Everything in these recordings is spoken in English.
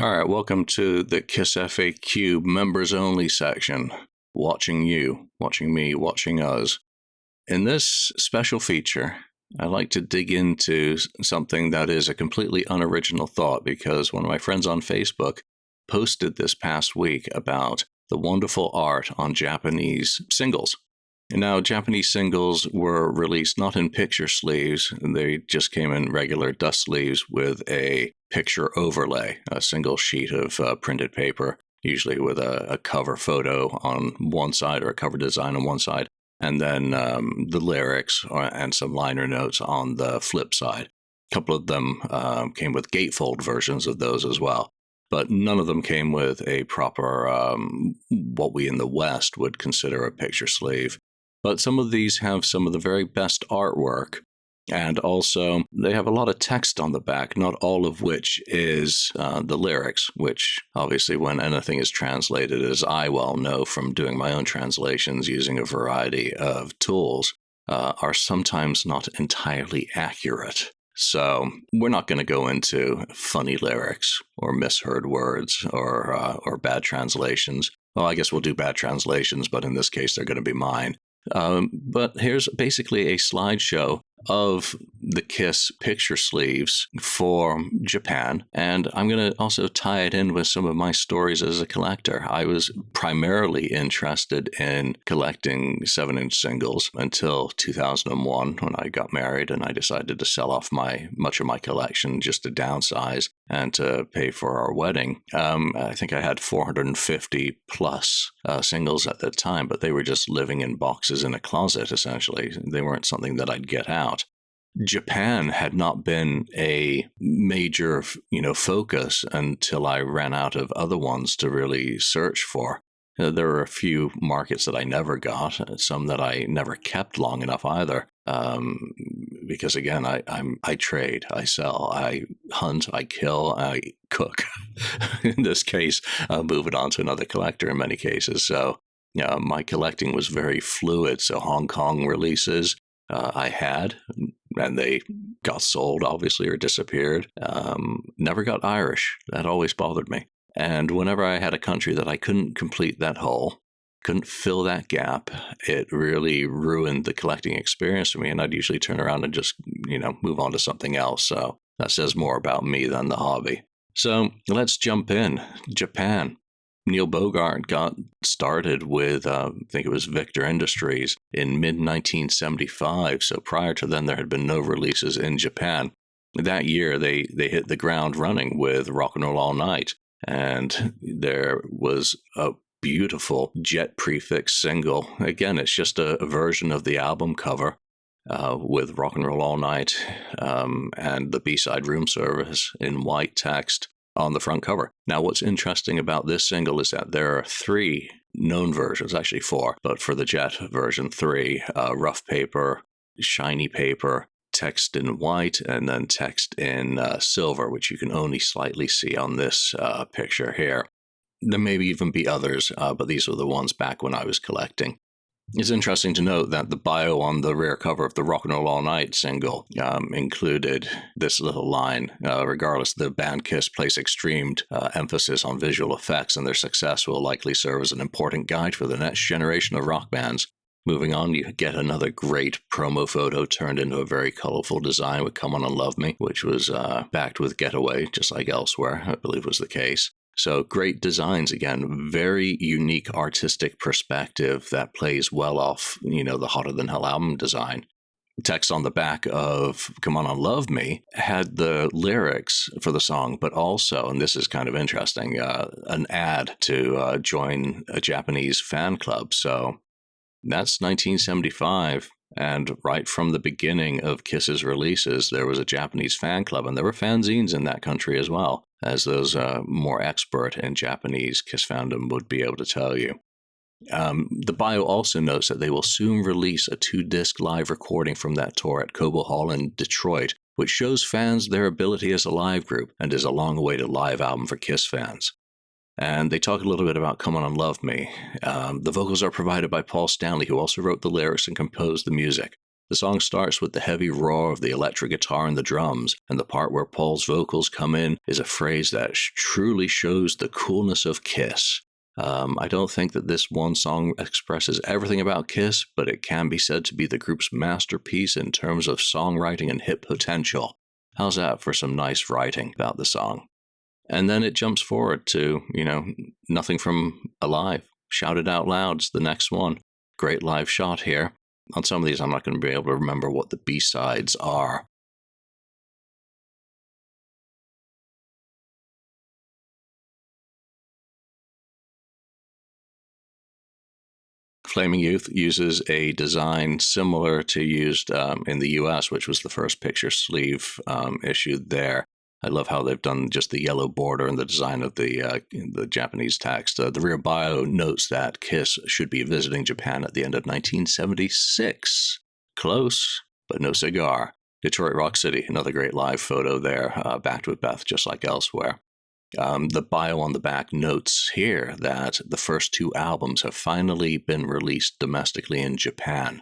All right, welcome to the Kiss FAQ members only section. Watching you, watching me, watching us. In this special feature, I like to dig into something that is a completely unoriginal thought because one of my friends on Facebook posted this past week about the wonderful art on Japanese singles. Now, Japanese singles were released not in picture sleeves, they just came in regular dust sleeves with a picture overlay, a single sheet of printed paper, usually with a cover photo on one side or a cover design on one side, and then the lyrics and some liner notes on the flip side. A couple of them came with gatefold versions of those as well, but none of them came with a proper, what we in the West would consider a picture sleeve. But some of these have some of the very best artwork, and also they have a lot of text on the back, not all of which is the lyrics, which obviously when anything is translated, as I well know from doing my own translations using a variety of tools, are sometimes not entirely accurate. So we're not going to go into funny lyrics or misheard words or bad translations. Well, I guess we'll do bad translations, but in this case, they're going to be mine. But here's basically a slideshow of the Kiss picture sleeves for Japan, and I'm going to also tie it in with some of my stories as a collector. I was primarily interested in collecting 7-inch singles until 2001 when I got married and I decided to sell off much of my collection just to downsize and to pay for our wedding. I think I had 450 plus singles at the time, but they were just living in boxes in a closet, essentially. They weren't something that I'd get out. Japan had not been a major, focus until I ran out of other ones to really search for. There were a few markets that I never got, some that I never kept long enough either. Because again, I trade, I sell, I hunt, I kill, I cook. In this case, move it on to another collector in many cases. So my collecting was very fluid. So Hong Kong releases I had, and they got sold, obviously, or disappeared. Never got Irish. That always bothered me. And whenever I had a country that I couldn't complete that hole, couldn't fill that gap, it really ruined the collecting experience for me. And I'd usually turn around and just, move on to something else. So that says more about me than the hobby. So let's jump in. Japan. Neil Bogart got started with, I think it was Victor Industries in mid-1975. So prior to then, there had been no releases in Japan. That year, they hit the ground running with Rock and Roll All Night. And there was a beautiful Jet Prefix single. Again, it's just a version of the album cover with Rock and Roll All Night and the B-side Room Service in white text on the front cover. Now, what's interesting about this single is that there are 3 known versions, actually 4, but for the Jet version, 3, rough paper, shiny paper, text in white, and then text in silver, which you can only slightly see on this picture here. There may even be others, but these were the ones back when I was collecting. It's interesting to note that the bio on the rear cover of the Rock and Roll All Night single included this little line, regardless, the band Kiss place extreme emphasis on visual effects, and their success will likely serve as an important guide for the next generation of rock bands. Moving on, you get another great promo photo turned into a very colorful design with Come On and Love Me, which was backed with Getaway, just like elsewhere, I believe was the case. So great designs, again, very unique artistic perspective that plays well off, the Hotter Than Hell album design. Text on the back of Come On and Love Me had the lyrics for the song, but also, and this is kind of interesting, an ad to join a Japanese fan club. So that's 1975. And right from the beginning of Kiss's releases, there was a Japanese fan club, and there were fanzines in that country as well, as those more expert in Japanese Kiss fandom would be able to tell you. The bio also notes that they will soon release a 2-disc live recording from that tour at Cobo Hall in Detroit, which shows fans their ability as a live group and is a long-awaited live album for Kiss fans. And they talk a little bit about Come On and Love Me. The vocals are provided by Paul Stanley, who also wrote the lyrics and composed the music. The song starts with the heavy roar of the electric guitar and the drums, and the part where Paul's vocals come in is a phrase that truly shows the coolness of Kiss. I don't think that this one song expresses everything about Kiss, but it can be said to be the group's masterpiece in terms of songwriting and hit potential. How's that for some nice writing about the song? And then it jumps forward to, Nothing from Alive. Shout It Out Loud's the next one. Great live shot here. On some of these, I'm not going to be able to remember what the B-sides are. Flaming Youth uses a design similar to used in the US, which was the first picture sleeve issued there. I love how they've done just the yellow border and the design of the Japanese text. The rear bio notes that Kiss should be visiting Japan at the end of 1976. Close, but no cigar. Detroit Rock City, another great live photo there, backed with Beth, just like elsewhere. The bio on the back notes here that the first two albums have finally been released domestically in Japan.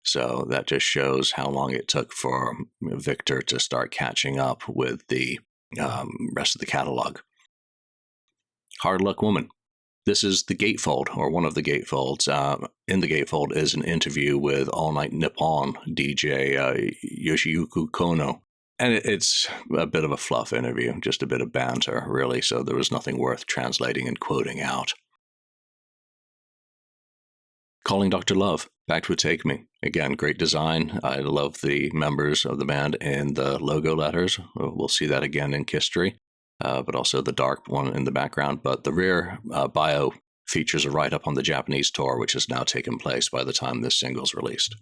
So that just shows how long it took for Victor to start catching up with the rest of the catalog. Hard Luck Woman. This is the gatefold, or one of the gatefolds. In the gatefold is an interview with All Night Nippon DJ Yoshiyuki Kono. And it's a bit of a fluff interview, just a bit of banter, really, so there was nothing worth translating and quoting out. Calling Dr. Love, backed with Take Me. Again, great design. I love the members of the band in the logo letters. We'll see that again in Kisstory, but also the dark one in the background. But the rear bio features a write-up on the Japanese tour, which has now taken place by the time this single's released.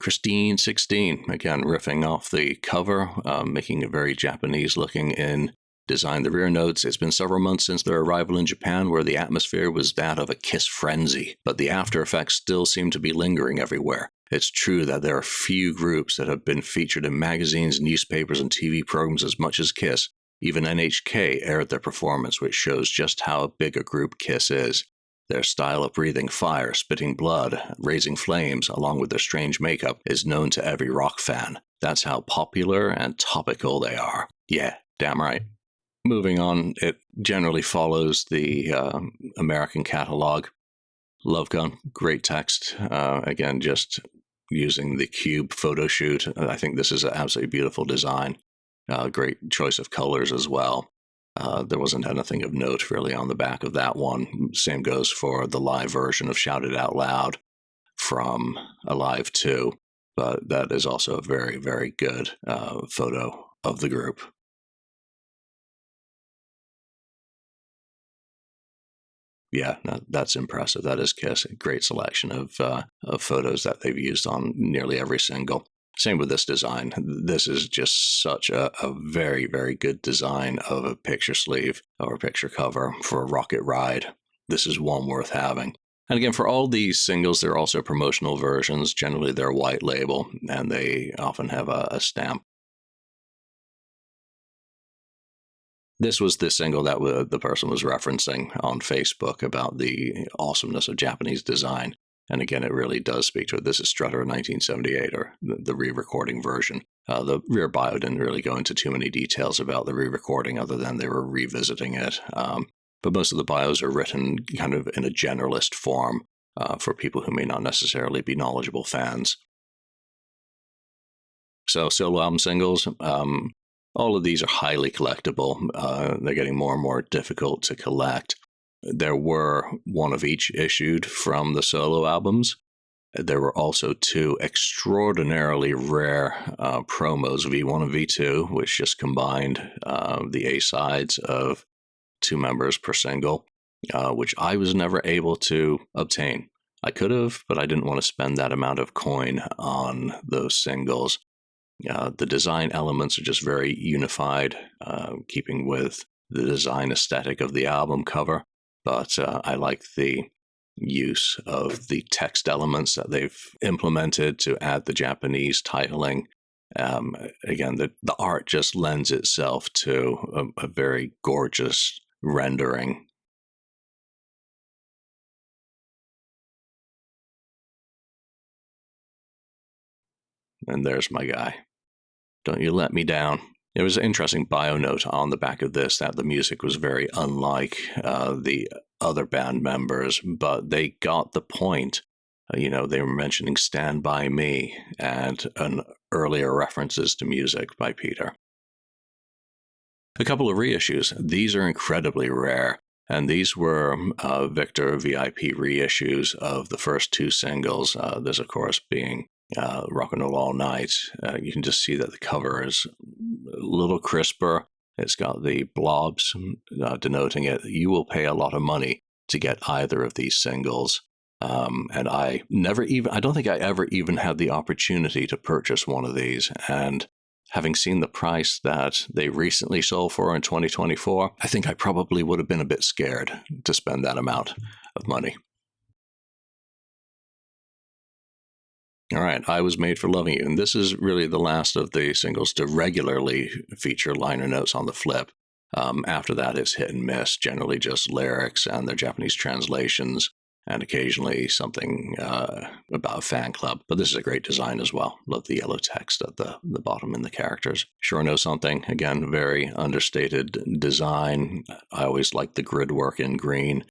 Christine 16, again, riffing off the cover, making it very Japanese-looking in design. The rear notes, it's been several months since their arrival in Japan, where the atmosphere was that of a Kiss frenzy, but the after effects still seem to be lingering everywhere. It's true that there are few groups that have been featured in magazines, newspapers, and TV programs as much as Kiss. Even NHK aired their performance, which shows just how big a group Kiss is. Their style of breathing fire, spitting blood, raising flames, along with their strange makeup, is known to every rock fan. That's how popular and topical they are. Yeah, damn right. Moving on, it generally follows the American catalog. Love Gun, great text. Again, just using the cube photo shoot. I think this is an absolutely beautiful design. Great choice of colors as well. There wasn't anything of note really on the back of that one. Same goes for the live version of Shout It Out Loud from Alive 2. But that is also a very, very good photo of the group. Yeah, no, that's impressive. That is Kiss. A great selection of photos that they've used on nearly every single. Same with this design. This is just such a very, very good design of a picture sleeve or a picture cover for a Rocket Ride. This is one worth having. And again, for all these singles, there are also promotional versions. Generally, they're white label, and they often have a stamp. This was the single that the person was referencing on Facebook about the awesomeness of Japanese design. And again, it really does speak to it. This is Strutter 1978, or the re-recording version. The rear bio didn't really go into too many details about the re-recording other than they were revisiting it. But most of the bios are written kind of in a generalist form for people who may not necessarily be knowledgeable fans. So solo album singles, all of these are highly collectible. They're getting more and more difficult to collect. There were one of each issued from the solo albums. There were also two extraordinarily rare promos, V1 and V2, which just combined the A-sides of two members per single, which I was never able to obtain. I could have, but I didn't want to spend that amount of coin on those singles. The design elements are just very unified, keeping with the design aesthetic of the album cover. But I like the use of the text elements that they've implemented to add the Japanese titling. Again, the art just lends itself to a very gorgeous rendering. And there's my guy. Don't you let me down. There was an interesting bio note on the back of this that the music was very unlike the other band members, but they got the point. They were mentioning Stand By Me and an earlier references to music by Peter. A couple of reissues. These are incredibly rare, and these were Victor VIP reissues of the first two singles. This, of course, being Rock and Roll All Night. You can just see that the cover is a little crisper. It's got the blobs denoting it. You will pay a lot of money to get either of these singles. And I don't think I ever even had the opportunity to purchase one of these. And having seen the price that they recently sold for in 2024, I think I probably would have been a bit scared to spend that amount of money. All right, I Was Made for Loving You. And this is really the last of the singles to regularly feature liner notes on the flip. After that, it's hit and miss, generally just lyrics and their Japanese translations, and occasionally something about a fan club. But this is a great design as well. Love the yellow text at the bottom in the characters. Sure Know Something, again, very understated design. I always like the grid work in green.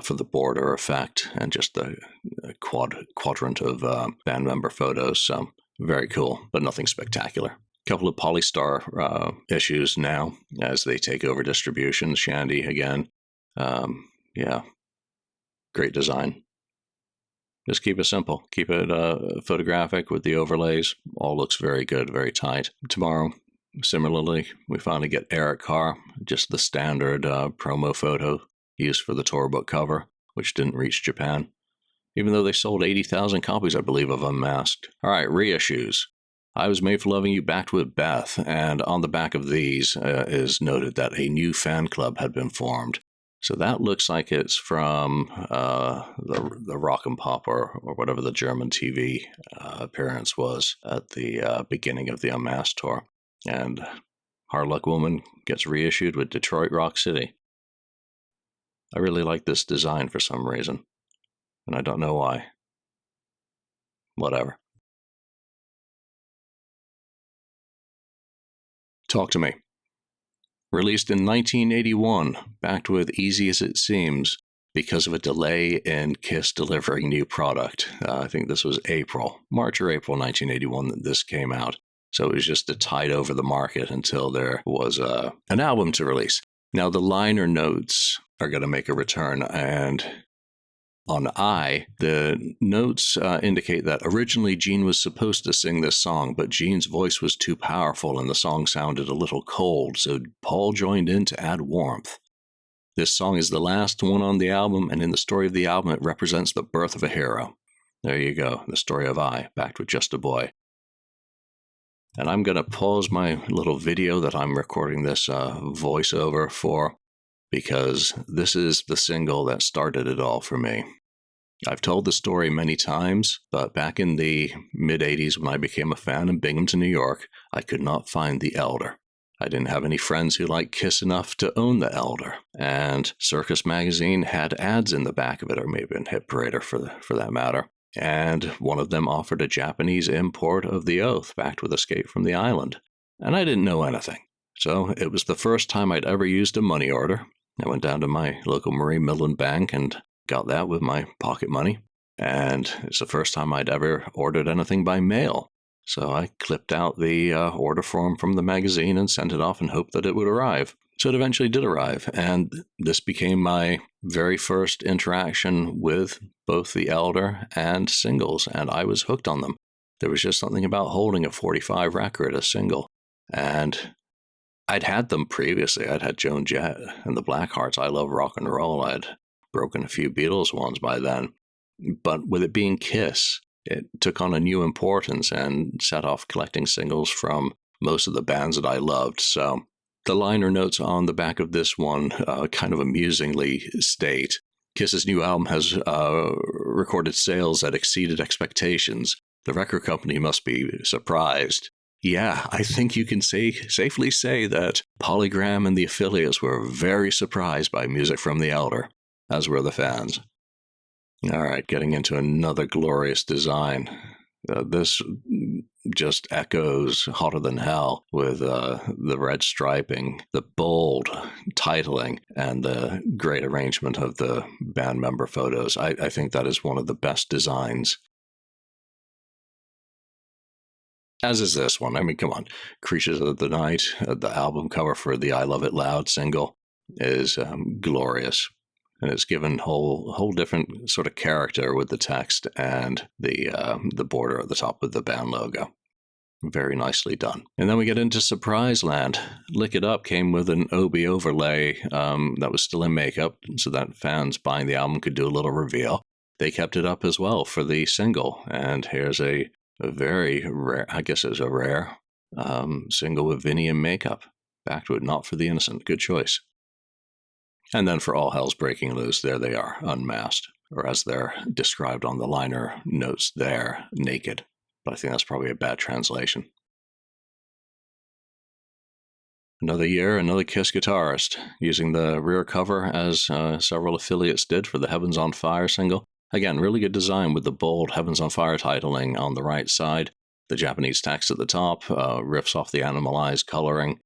For the border effect and just the quadrant of band member photos. So very cool, but nothing spectacular. A couple of Polystar issues now as they take over distribution. Shandy again. Great design. Just keep it simple. Keep it photographic with the overlays. All looks very good, very tight. Tomorrow, similarly, we finally get Eric Carr, just the standard promo photo used for the tour book cover, which didn't reach Japan, even though they sold 80,000 copies, I believe, of Unmasked. All right, reissues. I Was Made for Loving You, backed with Beth, and on the back of these is noted that a new fan club had been formed. So that looks like it's from the Rock and Pop or whatever the German TV appearance was at the beginning of the Unmasked tour. And Hard Luck Woman gets reissued with Detroit Rock City. I really like this design for some reason, and I don't know why. Whatever. Talk to Me. Released in 1981, backed with Easy As It Seems, because of a delay in Kiss delivering new product. I think this was March or April 1981 that this came out. So it was just a tide over the market until there was an album to release. Now, the liner notes are going to make a return, and on I, the notes indicate that originally Gene was supposed to sing this song, but Gene's voice was too powerful and the song sounded a little cold, so Paul joined in to add warmth. This song is the last one on the album, and in the story of the album, it represents the birth of a hero. There you go, the story of I, backed with Just a Boy. And I'm going to pause my little video that I'm recording this voiceover for, because this is the single that started it all for me. I've told the story many times, but back in the mid-'80s when I became a fan in Binghamton, New York, I could not find the Elder. I didn't have any friends who liked Kiss enough to own the Elder, and Circus Magazine had ads in the back of it, or maybe in Hit Parader for that matter. And one of them offered a Japanese import of The Oath, backed with Escape from the Island. And I didn't know anything. So it was the first time I'd ever used a money order. I went down to my local Marie Midland bank and got that with my pocket money. And it's the first time I'd ever ordered anything by mail. So I clipped out the order form from the magazine and sent it off and hoped that it would arrive. So it eventually did arrive, and this became my very first interaction with both the Elder and singles, and I was hooked on them. There was just something about holding a 45 record, a single, and I'd had them previously. I'd had Joan Jett and the Blackhearts. I love rock and roll. I'd broken a few Beatles ones by then, but with it being Kiss, it took on a new importance and set off collecting singles from most of the bands that I loved. So the liner notes on the back of this one kind of amusingly state, Kiss's new album has recorded sales that exceeded expectations. The record company must be surprised. Yeah, I think you can safely say that Polygram and the affiliates were very surprised by music from the Elder, as were the fans. All right, getting into another glorious design. This just echoes Hotter Than Hell with the red striping, the bold titling, and the great arrangement of the band member photos. I think that is one of the best designs. As is this one. I mean, come on. Creatures of the Night, the album cover for the I Love It Loud single, is glorious. And it's given whole different sort of character with the text and the border at the top of the band logo. Very nicely done. And then we get into Surprise Land. Lick It Up came with an OB overlay that was still in makeup, so that fans buying the album could do a little reveal. They kept it up as well for the single. And here's a very rare, I guess it's a rare single with Vinny in makeup. Back to it, Not for the Innocent. Good choice. And then for All Hell's Breaking Loose, there they are, unmasked, or as they're described on the liner notes there, naked. But I think that's probably a bad translation. Another year, another Kiss guitarist, using the rear cover as several affiliates did for the Heavens on Fire single. Again, really good design with the bold Heavens on Fire titling on the right side, the Japanese text at the top, riffs off the animalized coloring.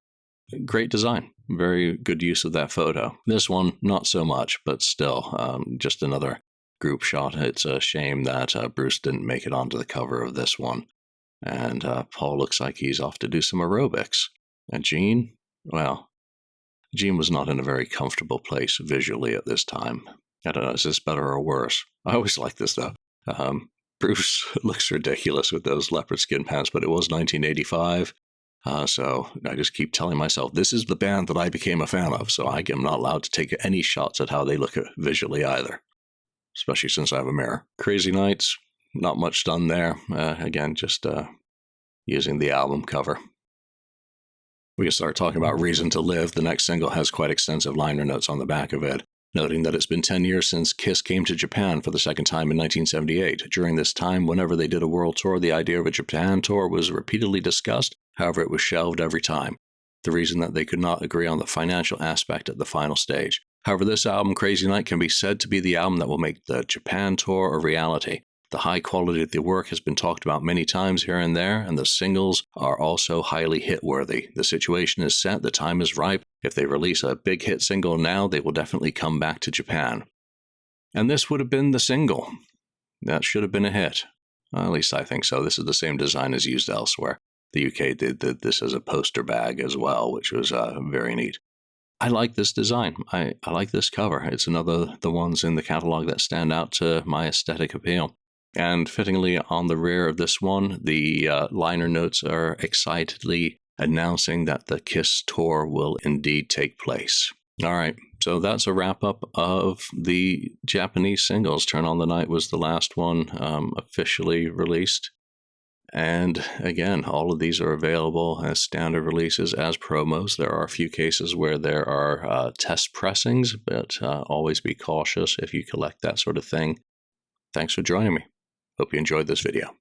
Great design. Very good use of that photo. This one, not so much, but still, just another group shot. It's a shame that Bruce didn't make it onto the cover of this one. And Paul looks like he's off to do some aerobics. And Gene, well, Gene was not in a very comfortable place visually at this time. I don't know, is this better or worse? I always like this, though. Bruce looks ridiculous with those leopard skin pants, but it was 1985. So I just keep telling myself, this is the band that I became a fan of, so I am not allowed to take any shots at how they look visually either, especially since I have a mirror. Crazy Nights, not much done there. Again, just using the album cover. We can start talking about Reason to Live. The next single has quite extensive liner notes on the back of it, noting that it's been 10 years since Kiss came to Japan for the second time in 1978. During this time, whenever they did a world tour, the idea of a Japan tour was repeatedly discussed. However, it was shelved every time. The reason that they could not agree on the financial aspect at the final stage. However, this album, Crazy Night, can be said to be the album that will make the Japan tour a reality. The high quality of the work has been talked about many times here and there, and the singles are also highly hit-worthy. The situation is set, the time is ripe. If they release a big hit single now, they will definitely come back to Japan. And this would have been the single. That should have been a hit. Well, at least I think so. This is the same design as used elsewhere. The UK did this as a poster bag as well, which was very neat. I like this design. I like this cover. It's another the ones in the catalog that stand out to my aesthetic appeal. And fittingly on the rear of this one, the liner notes are excitedly announcing that the Kiss tour will indeed take place. All right, so that's a wrap-up of the Japanese singles. Turn on the Night was the last one officially released. And again, all of these are available as standard releases, as promos. There are a few cases where there are test pressings, but always be cautious if you collect that sort of thing. Thanks for joining me. Hope you enjoyed this video.